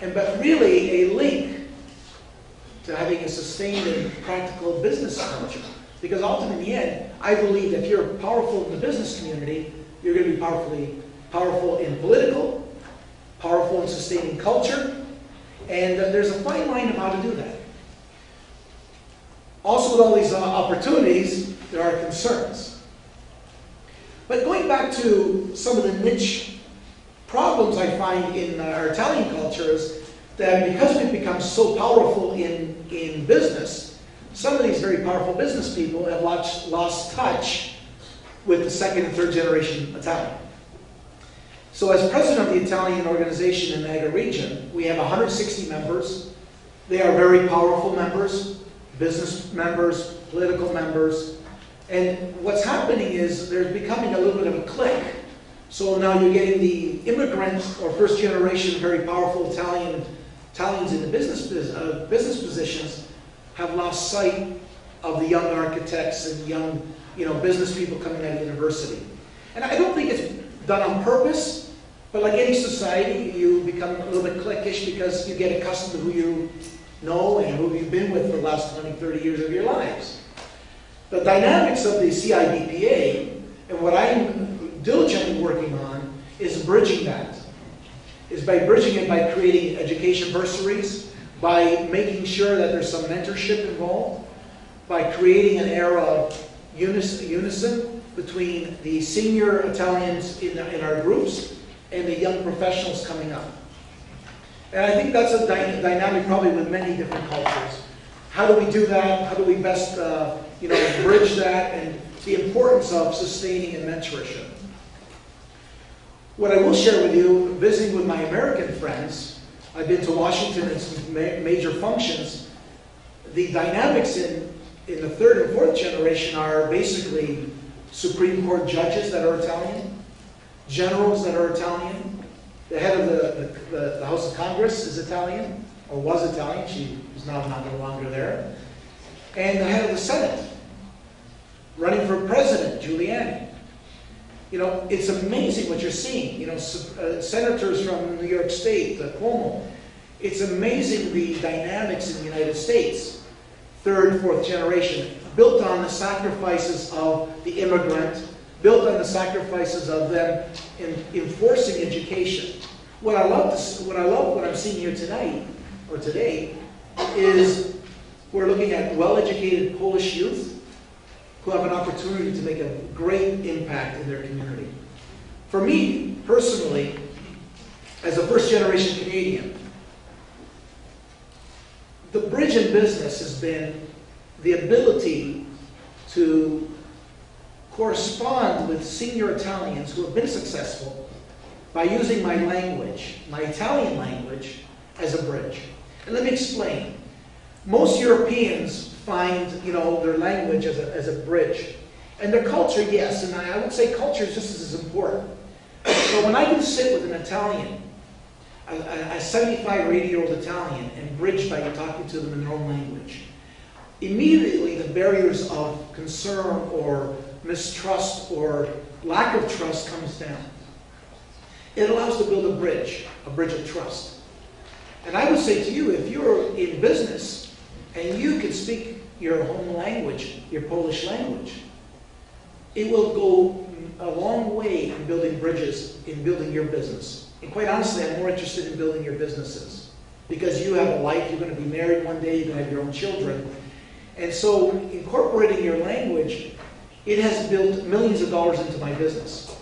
but really a link to having a sustained and practical business culture. Because ultimately, in the end, I believe that if you're powerful in the business community, you're going to be powerful in political, powerful in sustaining culture, and there's a fine line of how to do that. Also, with all these opportunities, there are concerns. But going back to some of the niche problems I find in our Italian culture is that because we've become so powerful in business, some of these very powerful business people have lost touch with the second and third generation Italian. So as president of the Italian organization in the Niagara region, we have 160 members. They are very powerful members, business members, political members. And what's happening is there's becoming a little bit of a clique. So now you're getting the immigrant or first generation, very powerful Italians in the business positions have lost sight of the young architects and young business people coming out of university. And I don't think it's done on purpose. But like any society, you become a little bit cliquish because you get accustomed to who you know and who you've been with for the last 20, 30 years of your lives. The dynamics of the CIBPA, and what I'm diligently working on, is bridging that. Is by bridging it by creating education bursaries, by making sure that there's some mentorship involved, by creating an era of unison between the senior Italians in our groups and the young professionals coming up. And I think that's a dynamic probably with many different cultures. How do we do that? How do we best bridge that, and the importance of sustaining and mentorship? What I will share with you, visiting with my American friends, I've been to Washington and some major functions. The dynamics in the third and fourth generation are basically Supreme Court judges that are Italian, generals that are Italian. The head of the House of Congress is Italian, or was Italian. She is now no longer there. And the head of the Senate, running for president, Giuliani. It's amazing what you're seeing. Senators from New York State, Cuomo. It's amazing the dynamics in the United States, third, fourth generation, built on the sacrifices of the immigrant, built on the sacrifices of them in enforcing education. What I'm seeing here tonight, or today, is we're looking at well-educated Polish youth who have an opportunity to make a great impact in their community. For me, personally, as a first-generation Canadian, the bridge in business has been the ability to correspond with senior Italians who have been successful by using my language, my Italian language, as a bridge. And let me explain. Most Europeans find, their language as a bridge. And their culture, yes, and I would say culture is just as important. But when I can sit with an Italian, a 75 or 80-year-old Italian, and bridge by talking to them in their own language, immediately the barriers of concern or mistrust or lack of trust comes down. It allows to build a bridge of trust. And I would say to you, if you're in business and you can speak your home language, your Polish language, it will go a long way in building bridges, in building your business. And quite honestly, I'm more interested in building your businesses. Because you have a life, you're going to be married one day, you're going to have your own children. And so incorporating your language, it has built millions of dollars into my business.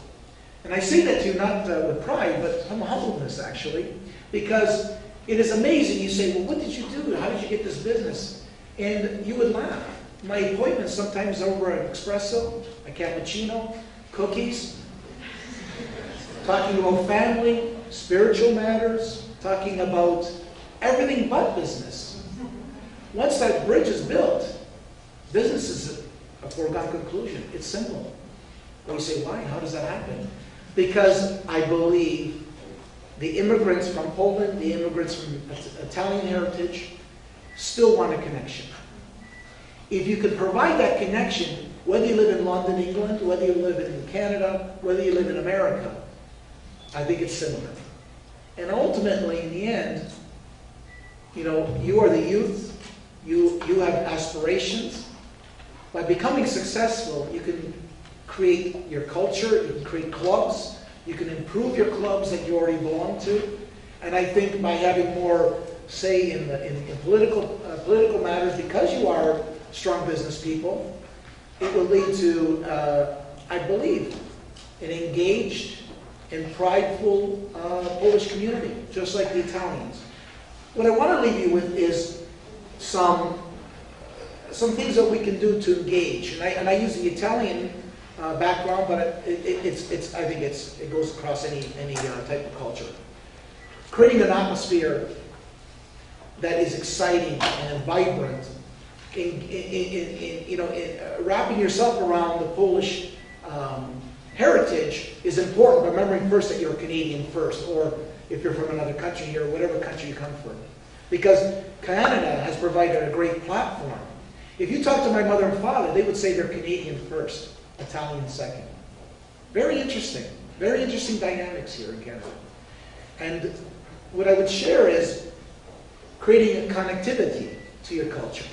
And I say that to you not with pride, but from humbleness actually, because it is amazing. You say, well, what did you do? How did you get this business? And you would laugh. My appointments sometimes over an espresso, a cappuccino, cookies, talking about family, spiritual matters, talking about everything but business. Once that bridge is built, business is a foregone conclusion. It's simple. And you say, why? How does that happen? Because I believe the immigrants from Poland, the immigrants from Italian heritage, still want a connection. If you could provide that connection, whether you live in London, England, whether you live in Canada, whether you live in America, I think it's similar. And ultimately, in the end, you are the youth, you have aspirations. By becoming successful, you can create your culture, you can create clubs, you can improve your clubs that you already belong to. And I think by having more say in political matters, because you are strong business people, it will lead to, I believe, an engaged and prideful Polish community, just like the Italians. What I want to leave you with is some things that we can do to engage. And I use the Italian background, but I think it goes across any type of culture. Creating an atmosphere that is exciting and vibrant, wrapping yourself around the Polish heritage is important, remembering first that you're a Canadian first, or if you're from another country here, whatever country you come from. Because Canada has provided a great platform. If you talk to my mother and father, they would say they're Canadian first, Italian second. Very interesting dynamics here in Canada. And what I would share is creating a connectivity to your culture.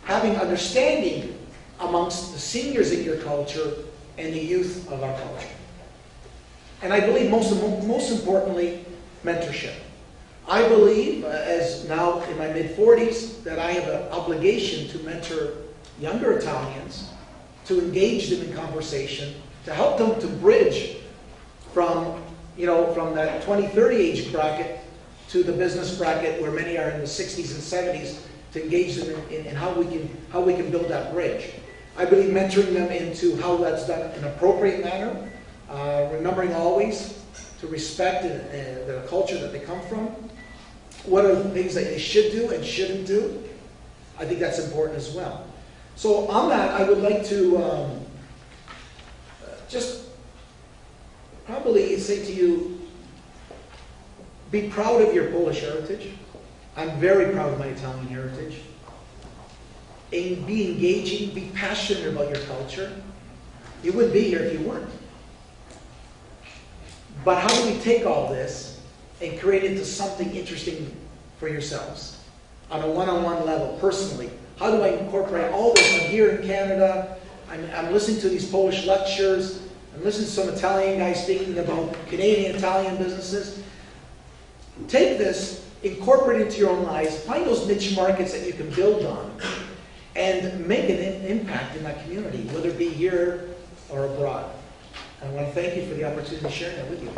Having understanding amongst the seniors in your culture and the youth of our culture. And I believe most importantly, mentorship. I believe, as now in my mid-40s, that I have an obligation to mentor younger Italians, to engage them in conversation, to help them to bridge from that 20-30 age bracket to the business bracket where many are in the 60s and 70s, to engage them in how we can build that bridge. I believe mentoring them into how that's done in an appropriate manner, remembering always to respect the culture that they come from. What are the things that they should do and shouldn't do? I think that's important as well. So on that, I would like to just probably say to you, be proud of your Polish heritage. I'm very proud of my Italian heritage. And be engaging, be passionate about your culture. You wouldn't be here if you weren't. But how do we take all this and create it into something interesting for yourselves on a one-on-one level, personally? How do I incorporate all this? I'm here in Canada. I'm listening to these Polish lectures. I'm listening to some Italian guys speaking about Canadian-Italian businesses. Take this, incorporate it into your own lives, find those niche markets that you can build on, and make an impact in that community, whether it be here or abroad. And I want to thank you for the opportunity to share that with you.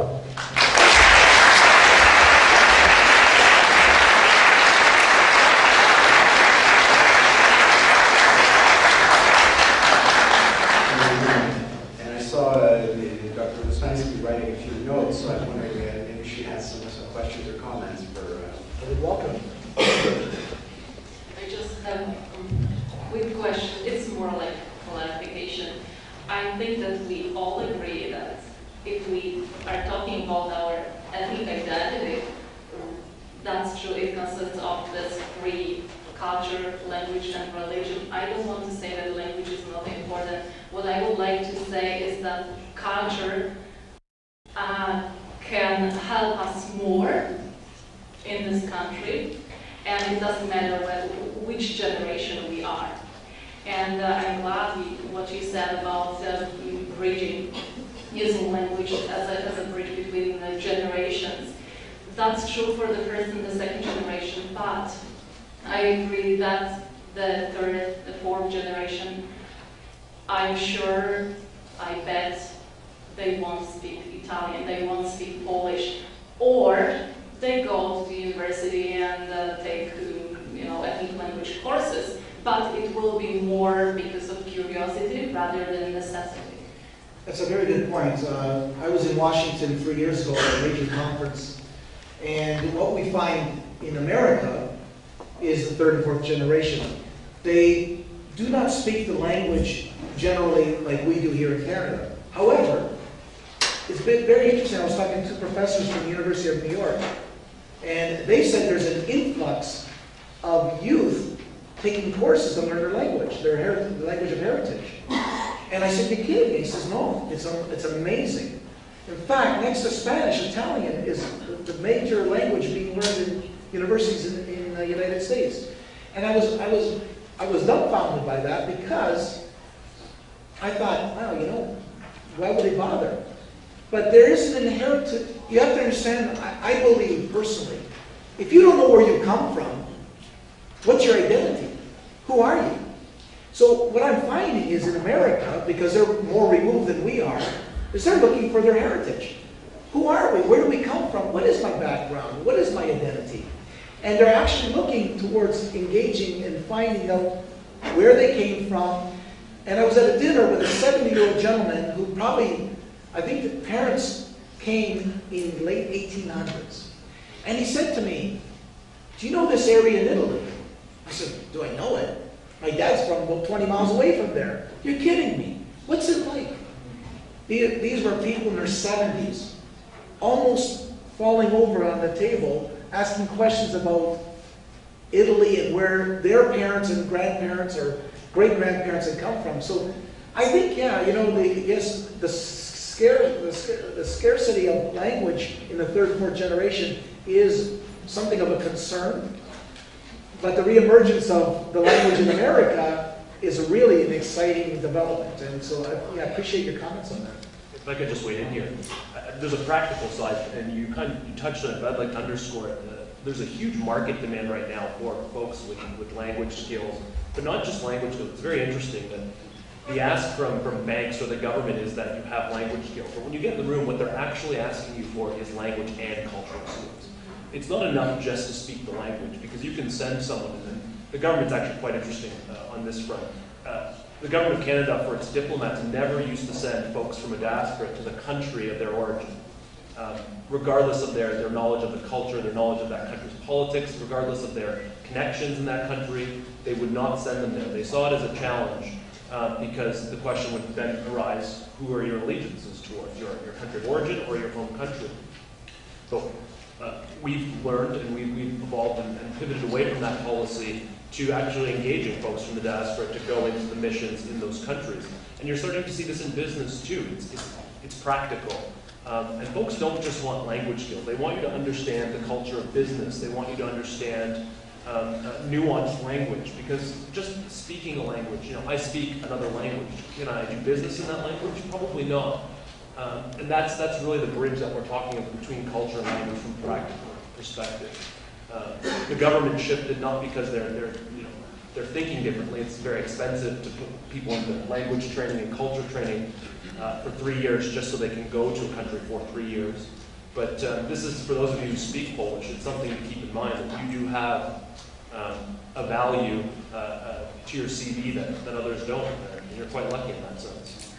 And I saw Dr. Lustanski writing a few notes, so I'm wondering maybe she has some questions or comments for... You're welcome. I just have a quick question. It's more like clarification. I think that we all agree that if we are talking about our ethnic identity, that's true. It consists of this three: culture, language, and religion. I don't want to say that language is not important. What I would like to say is that culture can help us more in this country, and it doesn't matter which generation we are. And I'm glad what you said about bridging, using language as a bridge between the generations. That's true for the first and the second generation, but I agree that the third, the fourth generation, I'm sure, I bet they won't speak Italian, they won't speak Polish, or they go to the university and take ethnic language courses, but it will be more because of curiosity rather than necessity. That's a very good point. I was in Washington 3 years ago at a major conference, and what we find in America is the third and fourth generation. They do not speak the language generally like we do here in Canada. However, it's been very interesting. I was talking to professors from the University of New York, and they said there's an influx of youth taking courses to learn their language, the language of heritage. And I said, "You kidding me?" He says, "No, it's amazing." In fact, next to Spanish, Italian is the major language being learned universities in the United States. And I was dumbfounded by that because I thought, wow, you know, why would they bother? But there is an inherent, you have to understand, I believe personally, if you don't know where you come from, what's your identity? Who are you? So what I'm finding is in America, because they're more removed than we are, is they're looking for their heritage. Who are we? Where do we come from? What is my background? What is my identity? And they're actually looking towards engaging and finding out where they came from. And I was at a dinner with a 70-year-old gentleman who probably, I think the parents came in late 1800s. And he said to me, do you know this area in Italy? I said, do I know it? My dad's from about 20 miles away from there. You're kidding me. What's it like? These were people in their 70s, almost falling over on the table, asking questions about Italy and where their parents and grandparents or great-grandparents had come from. So I think, yeah, you know, the scarcity of language in the third and fourth generation is something of a concern. But the reemergence of the language in America is really an exciting development. And so I appreciate your comments on that. If I could just weigh in here. There's a practical side, and you touched on it, but I'd like to underscore it. There's a huge market demand right now for folks with language skills, but not just language skills. It's very interesting that the ask from banks or the government is that you have language skills. But when you get in the room, what they're actually asking you for is language and cultural skills. It's not enough just to speak the language, because you can send someone, and the government's actually quite interesting on this front. The government of Canada, for its diplomats, never used to send folks from a diaspora to the country of their origin, regardless of their knowledge of the culture, their knowledge of that country's politics, regardless of their connections in that country. They would not send them there. They saw it as a challenge because the question would then arise, who are your allegiances towards, your country of origin or your home country? So we've learned and we've evolved and pivoted away from that policy to actually engaging folks from the diaspora to go into the missions in those countries. And you're starting to see this in business too. It's practical. And folks don't just want language skills. They want you to understand the culture of business. They want you to understand nuanced language, because just speaking a language, you know, I speak another language. Can I do business in that language? Probably not. And that's really the bridge that we're talking about between culture and language from a practical perspective. The government shifted not because they're thinking differently. It's very expensive to put people into language training and culture training for 3 years just so they can go to a country for 3 years. But this is, for those of you who speak Polish, it's something to keep in mind that you do have a value to your CV that others don't. And you're quite lucky in that sense.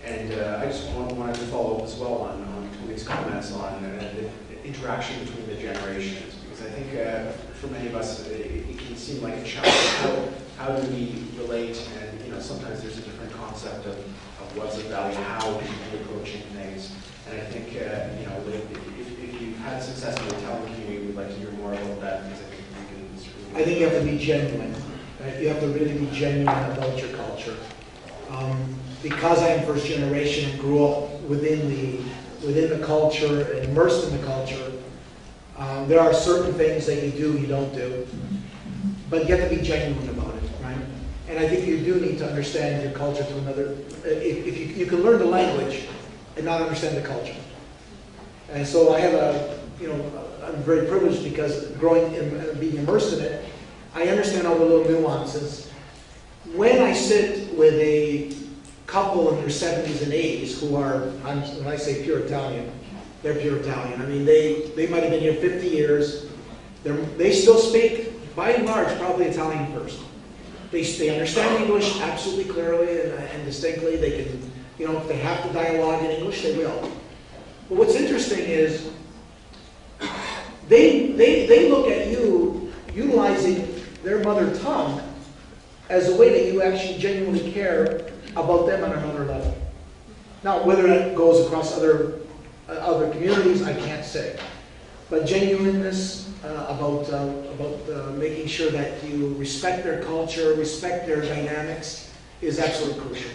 And I just wanted to follow up as well on Dominik's comments on the interaction between the generations, because I think for many of us it can seem like a challenge. How do we relate? And sometimes there's a different concept of what's of value, how we should be approaching things. And I think if you've had success in the Italian community, we'd like to hear more about that, because I think we can. I think you have to be genuine. Right? You have to really be genuine about your culture. Because I am first generation and grew up within the culture, immersed in the culture, there are certain things that you do, you don't do, but you have to be genuine about it, right? And I think you do need to understand your culture to another. If you can learn the language and not understand the culture, and so I have I'm very privileged because growing and being immersed in it, I understand all the little nuances. When I sit with a couple in their 70s and 80s who are, when I say pure Italian, they're pure Italian. I mean, they might have been here 50 years. They still speak, by and large, probably Italian first. They understand English absolutely clearly and distinctly. They can, if they have to dialogue in English, they will. But what's interesting is they look at you utilizing their mother tongue as a way that you actually genuinely care about them on another level. Now, whether that goes across other communities, I can't say. But genuineness about making sure that you respect their culture, respect their dynamics, is absolutely crucial.